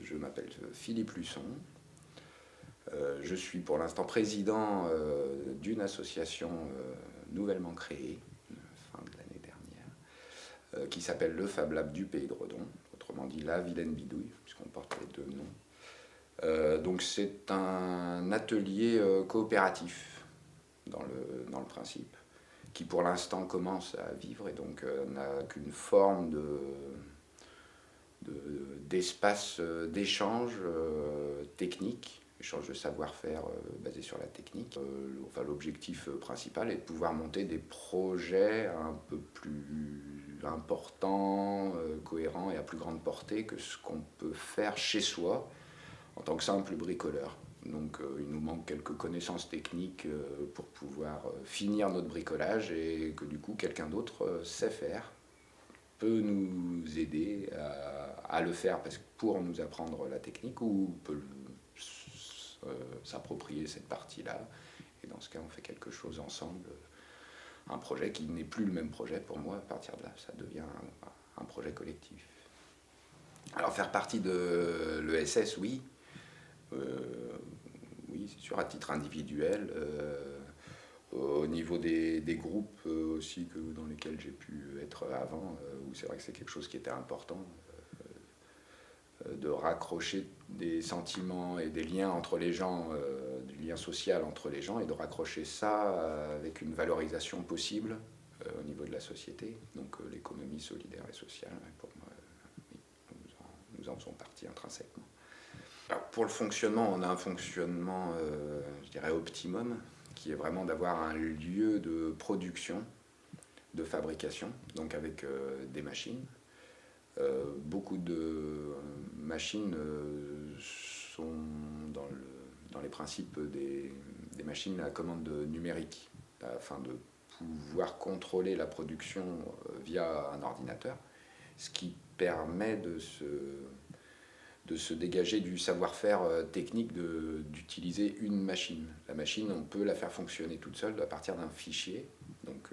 Je m'appelle Philippe Luçon. Je suis pour l'instant président d'une association nouvellement créée, fin de l'année dernière, qui s'appelle le Fab Lab du Pays de Redon, autrement dit la Vilaine Bidouille, puisqu'on porte les deux noms. Donc c'est un atelier coopératif dans le principe, qui pour l'instant commence à vivre et donc n'a qu'une forme d'espace d'échange technique, échange de savoir-faire basé sur la technique. L'objectif principal est de pouvoir monter des projets un peu plus importants, cohérents et à plus grande portée que ce qu'on peut faire chez soi en tant que simple bricoleur. Donc il nous manque quelques connaissances techniques pour pouvoir finir notre bricolage et que du coup quelqu'un d'autre sait faire, peut nous aider à le faire pour nous apprendre la technique ou peut s'approprier cette partie-là. Et dans ce cas, on fait quelque chose ensemble, un projet qui n'est plus le même projet pour moi. À partir de là, ça devient un projet collectif. Alors faire partie de l'ESS, oui. Oui, c'est sûr, à titre individuel. Au niveau des groupes aussi dans lesquels j'ai pu être avant, où c'est vrai que c'est quelque chose qui était important, de raccrocher des sentiments et des liens entre les gens, du lien social entre les gens, et de raccrocher ça avec une valorisation possible au niveau de la société. Donc l'économie solidaire et sociale, pour moi, oui, nous en faisons partie intrinsèquement. Alors, pour le fonctionnement, on a un fonctionnement, je dirais, optimum, qui est vraiment d'avoir un lieu de production, de fabrication, donc avec des machines. Beaucoup de machines sont dans les principes des machines à commande numérique, afin de pouvoir contrôler la production via un ordinateur, ce qui permet de se dégager du savoir-faire technique d'utiliser une machine. La machine, on peut la faire fonctionner toute seule à partir d'un fichier. Donc,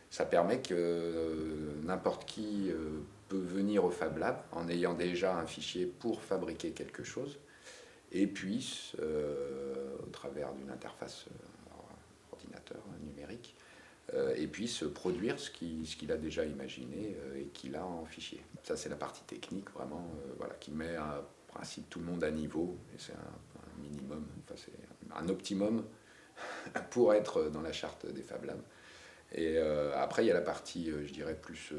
ça permet que n'importe qui peut venir au Fab Lab en ayant déjà un fichier pour fabriquer quelque chose et puisse, au travers d'une interface ordinateur numérique, et puisse produire ce qu'il a déjà imaginé et qu'il a en fichier. Ça, c'est la partie technique vraiment, voilà, qui met en principe tout le monde à niveau, et c'est un minimum, enfin c'est un optimum pour être dans la charte des Fab Labs. Et après, il y a la partie, je dirais, plus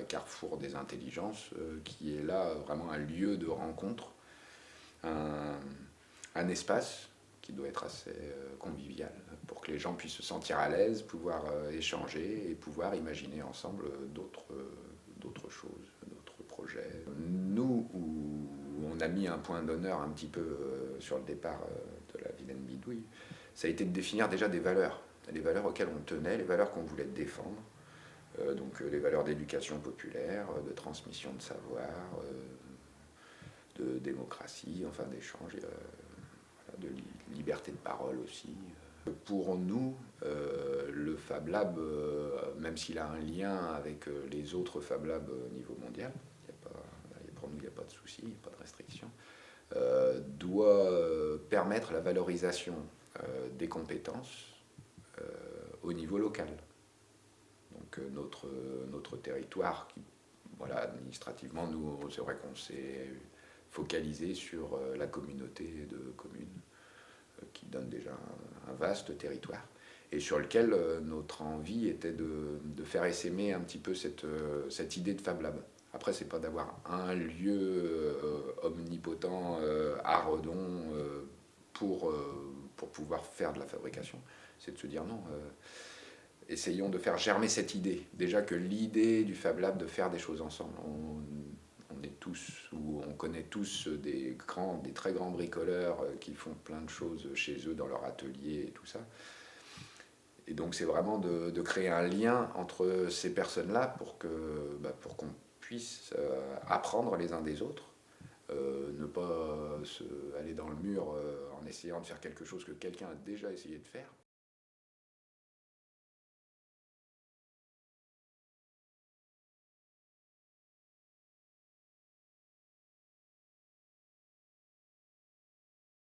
carrefour des intelligences, qui est là vraiment un lieu de rencontre, un espace qui doit être assez convivial pour que les gens puissent se sentir à l'aise, pouvoir échanger et pouvoir imaginer ensemble d'autres choses, d'autres projets. Nous, où on a mis un point d'honneur un petit peu sur le départ de la Vilaine Bidouille, ça a été de définir déjà des valeurs auxquelles on tenait, les valeurs qu'on voulait défendre, donc les valeurs d'éducation populaire, de transmission de savoir, de démocratie, enfin d'échange, de liberté de parole aussi. Pour nous, le Fab Lab, même s'il a un lien avec les autres Fab Labs au niveau mondial, pour nous il n'y a pas de souci, il n'y a pas de restriction, doit permettre la valorisation des compétences au niveau local. Donc notre territoire, voilà, administrativement, nous, c'est vrai qu'on s'est focalisé sur la communauté de communes, qui donne déjà un vaste territoire, et sur lequel notre envie était de faire essaimer un petit peu cette idée de Fab Lab. Après, c'est pas d'avoir un lieu omnipotent à Redon pour pouvoir faire de la fabrication. C'est de se dire non, essayons de faire germer cette idée. Déjà que l'idée du Fab Lab de faire des choses ensemble, on est tous, ou on connaît tous des très grands bricoleurs qui font plein de choses chez eux dans leur atelier et tout ça. Et donc c'est vraiment de créer un lien entre ces personnes-là pour qu'on puisse apprendre les uns des autres, ne pas aller dans le mur en essayant de faire quelque chose que quelqu'un a déjà essayé de faire.